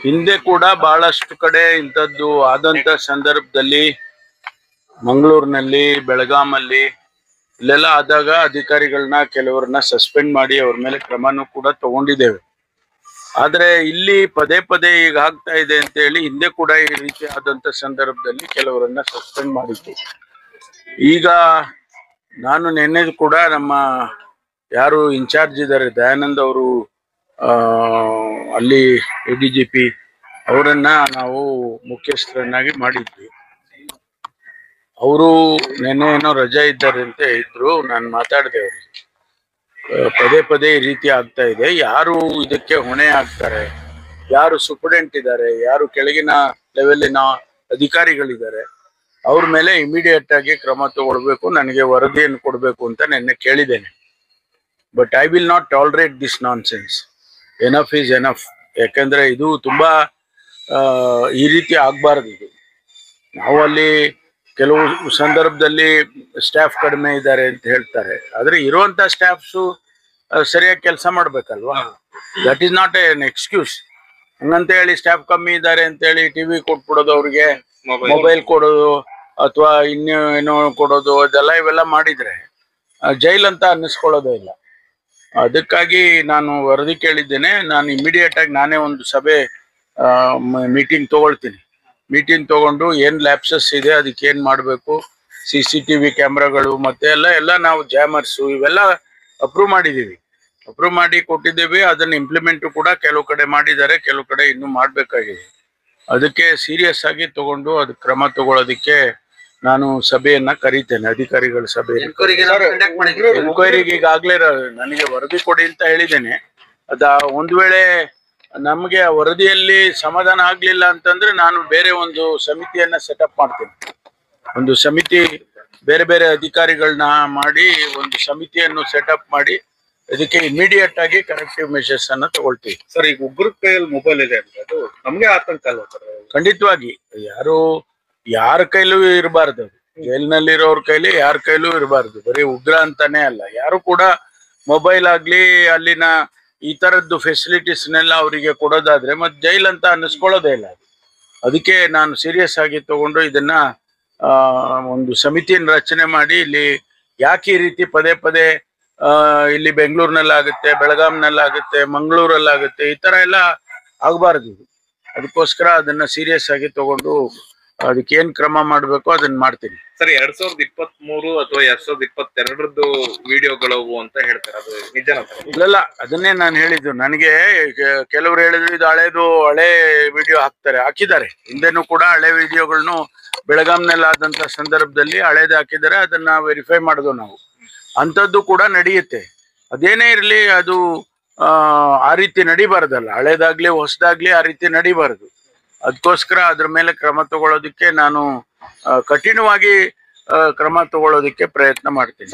ಹಿಂದೆ ಕೂಡ ಬಹಳಷ್ಟು ಕಡೆ ಇಂಥದ್ದು ಆದಂತ ಸಂದರ್ಭದಲ್ಲಿ ಮಂಗಳೂರಿನಲ್ಲಿ, ಬೆಳಗಾಮಲ್ಲಿ ಇಲ್ಲೆಲ್ಲ ಆದಾಗ ಅಧಿಕಾರಿಗಳನ್ನ ಕೆಲವರನ್ನ ಸಸ್ಪೆಂಡ್ ಮಾಡಿ ಅವ್ರ ಮೇಲೆ ಕ್ರಮನೂ ಕೂಡ ತಗೊಂಡಿದ್ದೇವೆ. ಆದ್ರೆ ಇಲ್ಲಿ ಪದೇ ಪದೇ ಈಗ ಆಗ್ತಾ ಇದೆ ಅಂತ ಹೇಳಿ ಹಿಂದೆ ಕೂಡ ಈ ರೀತಿ ಆದಂತ ಸಂದರ್ಭದಲ್ಲಿ ಕೆಲವರನ್ನ ಸಸ್ಪೆಂಡ್ ಮಾಡಿತ್ತು. ಈಗ ನಾನು ನಿನ್ನೆ ಕೂಡ ನಮ್ಮ ಯಾರು ಇನ್ಚಾರ್ಜ್ ಇದ್ದಾರೆ ದಯಾನಂದ್ ಅವರು ಅಲ್ಲಿ ADGP ಅವರನ್ನ ನಾವು ಮುಖ್ಯಸ್ಥರನ್ನಾಗಿ ಮಾಡಿದ್ವಿ. ಅವರು ನೆನ್ನೆ ಏನೋ ರಜೆ ಇದ್ದಾರೆ ಅಂತ ಇದ್ರು. ನಾನು ಮಾತಾಡಿದೆ ಅವರಿಗೆ, ಪದೇ ಪದೇ ಈ ರೀತಿ ಆಗ್ತಾ ಇದೆ, ಯಾರು ಇದಕ್ಕೆ ಹೊಣೆ ಆಗ್ತಾರೆ, ಯಾರು ಸೂಪರ್ಡೆಂಟ್ ಇದ್ದಾರೆ, ಯಾರು ಕೆಳಗಿನ ಲೆವೆಲಿನ ಅಧಿಕಾರಿಗಳಿದ್ದಾರೆ, ಅವ್ರ ಮೇಲೆ ಇಮಿಡಿಯೇಟ್ ಆಗಿ ಕ್ರಮ ತಗೊಳ್ಬೇಕು, ನನಗೆ ವರದಿಯನ್ನು ಕೊಡಬೇಕು ಅಂತ ನೆನ್ನೆ ಕೇಳಿದ್ದೇನೆ. But I will not tolerate this non sense. Enough is enough. ಯಾಕಂದ್ರೆ ಇದು ತುಂಬಾ ಈ ರೀತಿ ಆಗ್ಬಾರ್ದು. ಇದು ನಾವು ಅಲ್ಲಿ ಕೆಲವು ಸಂದರ್ಭದಲ್ಲಿ ಸ್ಟಾಫ್ ಕಡಿಮೆ ಇದ್ದಾರೆ ಅಂತ ಹೇಳ್ತಾರೆ, ಆದ್ರೆ ಇರುವಂತ ಸ್ಟಾಫ್ಸು ಸರಿಯಾಗಿ ಕೆಲಸ ಮಾಡ್ಬೇಕಲ್ವಾ? That is not an excuse. ಹಂಗಂತ ಹೇಳಿ ಸ್ಟಾಫ್ ಕಮ್ಮಿ ಇದ್ದಾರೆ ಅಂತ ಹೇಳಿ ಟಿವಿ ಕೊಟ್ಬಿಡೋದು, ಅವ್ರಿಗೆ ಮೊಬೈಲ್ ಕೊಡೋದು ಅಥವಾ ಇನ್ನೇನೋ ಕೊಡೋದು, ಇವೆಲ್ಲ ಮಾಡಿದ್ರೆ ಜೈಲ್ ಅಂತ ಅನ್ನಿಸ್ಕೊಳ್ಳೋದೇ ಇಲ್ಲ. ಅದಕ್ಕಾಗಿ ನಾನು ವರದಿ ಕೇಳಿದ್ದೇನೆ. ನಾನು ಇಮಿಡಿಯೇಟ್ ಆಗಿ ನಾನೇ ಒಂದು ಸಭೆ ಮೀಟಿಂಗ್ ತಗೊಳ್ತೀನಿ. ಮೀಟಿಂಗ್ ತಗೊಂಡು ಏನ್ ಲ್ಯಾಪ್ಸಸ್ ಇದೆ, ಅದಕ್ಕೆ ಏನ್ ಮಾಡಬೇಕು, CCTV ಕ್ಯಾಮ್ರಾಗಳು ಮತ್ತೆ ಎಲ್ಲ ನಾವು ಜಾಮರ್ಸು ಇವೆಲ್ಲ ಅಪ್ರೂವ್ ಮಾಡಿದೀವಿ, ಅಪ್ರೂವ್ ಮಾಡಿ ಕೊಟ್ಟಿದ್ದೇವೆ. ಅದನ್ನ ಇಂಪ್ಲಿಮೆಂಟ್ ಕೂಡ ಕೆಲವು ಕಡೆ ಮಾಡಿದ್ದಾರೆ, ಕೆಲವು ಕಡೆ ಇನ್ನೂ ಮಾಡ್ಬೇಕಾಗಿದೆ. ಅದಕ್ಕೆ ಸೀರಿಯಸ್ ಆಗಿ ತಗೊಂಡು ಅದಕ್ಕೆ ಕ್ರಮ ತಗೊಳ್ಳೋದಕ್ಕೆ ನಾನು ಸಭೆಯನ್ನ ಕರೀತೇನೆ, ಅಧಿಕಾರಿಗಳ ಸಭೆ. ಎನ್ಕ್ವೈರಿಗೆ ಈಗಾಗ್ಲೇ ನನಗೆ ವರದಿ ಕೊಡಿ ಅಂತ ಹೇಳಿದ್ದೇನೆ. ಒಂದ್ ವೇಳೆ ನಮ್ಗೆ ಆ ವರದಿಯಲ್ಲಿ ಸಮಾಧಾನ ಆಗ್ಲಿಲ್ಲ ಅಂತಂದ್ರೆ ನಾನು ಬೇರೆ ಒಂದು ಸಮಿತಿಯನ್ನ ಸೆಟಪ್ ಮಾಡ್ತೇನೆ. ಒಂದು ಸಮಿತಿ, ಬೇರೆ ಬೇರೆ ಅಧಿಕಾರಿಗಳನ್ನ ಮಾಡಿ ಒಂದು ಸಮಿತಿಯನ್ನು ಸೆಟಪ್ ಮಾಡಿ ಇದಕ್ಕೆ ಇಮಿಡಿಯೇಟ್ ಆಗಿ ಕರೆಕ್ಟಿವ್ ಮೆಷರ್ಸ್ ಅನ್ನ ತಗೊಳ್ತೀವಿ. ಸರ್, ಈಗ ಒಬ್ಬರ ಕೈಯಲ್ಲಿ ಮೊಬೈಲ್ ಇದೆ ಅಂತ ಅದು ನಮ್ಗೆ ಆತಂಕ ಅಲ್ವಾ ಸರ್? ಖಂಡಿತವಾಗಿ ಯಾರ ಕೈಲೂ ಇರಬಾರ್ದು. ಜೈಲಿನಲ್ಲಿರೋರ್ ಕೈಲಿ ಯಾರ ಕೈಲೂ ಇರಬಾರ್ದು. ಬರೀ ಉಗ್ರ ಅಂತಾನೆ ಅಲ್ಲ, ಯಾರು ಕೂಡ ಮೊಬೈಲ್ ಆಗ್ಲಿ ಅಲ್ಲಿನ ಈ ತರದ್ದು ಫೆಸಿಲಿಟೀಸ್ನೆಲ್ಲ ಅವರಿಗೆ ಕೊಡೋದಾದ್ರೆ ಮತ್ತೆ ಜೈಲ್ ಅಂತ ಅನ್ನಿಸ್ಕೊಳ್ಳೋದೇ ಇಲ್ಲ. ಅದಕ್ಕೆ ನಾನು ಸೀರಿಯಸ್ ಆಗಿ ತಗೊಂಡು ಇದನ್ನ ಒಂದು ಸಮಿತಿಯನ್ನು ರಚನೆ ಮಾಡಿ, ಇಲ್ಲಿ ಯಾಕೆ ಈ ರೀತಿ ಪದೇ ಪದೇ ಇಲ್ಲಿ ಬೆಂಗಳೂರಿನಲ್ಲಾಗುತ್ತೆ, ಬೆಳಗಾಂನಲ್ಲಾಗುತ್ತೆ, ಮಂಗಳೂರಲ್ಲಾಗುತ್ತೆ, ಈ ತರ ಎಲ್ಲ ಆಗಬಾರ್ದು. ಅದಕ್ಕೋಸ್ಕರ ಅದನ್ನ ಸೀರಿಯಸ್ ಆಗಿ ತಗೊಂಡು ಅದಕ್ಕೆ ಏನ್ ಕ್ರಮ ಮಾಡ್ಬೇಕು ಅದನ್ನ ಮಾಡ್ತೀನಿ. ಸರ್, 2023 ಅಥವಾ 2022 ವಿಡಿಯೋಗಳು ಅಂತ ಹೇಳ್ತಾರೆ, ಅದು ನಿಜನಾ? ಇಲ್ಲ, ಅದನ್ನೇ ನಾನು ಹೇಳಿದ್ದು. ನನಗೆ ಕೆಲವರು ಹೇಳಿದ್ರು ಇದು ಹಳೆ ವಿಡಿಯೋ ಹಾಕಿದ್ದಾರೆ. ಹಿಂದೆನೂ ಕೂಡ ಹಳೆ ವಿಡಿಯೋಗಳನ್ನು ಬೆಳಗಾಂನಲ್ಲಿ ಆದಂತ ಸಂದರ್ಭದಲ್ಲಿ ಹಳೇದು ಹಾಕಿದ್ದಾರೆ. ಅದನ್ನ ವೆರಿಫೈ ಮಾಡಿದ್ವು ನಾವು. ಅಂಥದ್ದು ಕೂಡ ನಡೆಯುತ್ತೆ. ಅದೇನೇ ಇರಲಿ, ಅದು ಆ ರೀತಿ ನಡಿಬಾರ್ದಲ್ಲ. ಹಳೇದಾಗ್ಲಿ ಹೊಸದಾಗ್ಲಿ ಆ ರೀತಿ ನಡಿಬಾರ್ದು. ಅದಕ್ಕೋಸ್ಕರ ಅದ್ರ ಮೇಲೆ ಕ್ರಮ ತಗೊಳ್ಳೋದಕ್ಕೆ ನಾನು ಕಠಿಣವಾಗಿ ಕ್ರಮ ತಗೊಳ್ಳೋದಕ್ಕೆ ಪ್ರಯತ್ನ ಮಾಡ್ತೀನಿ.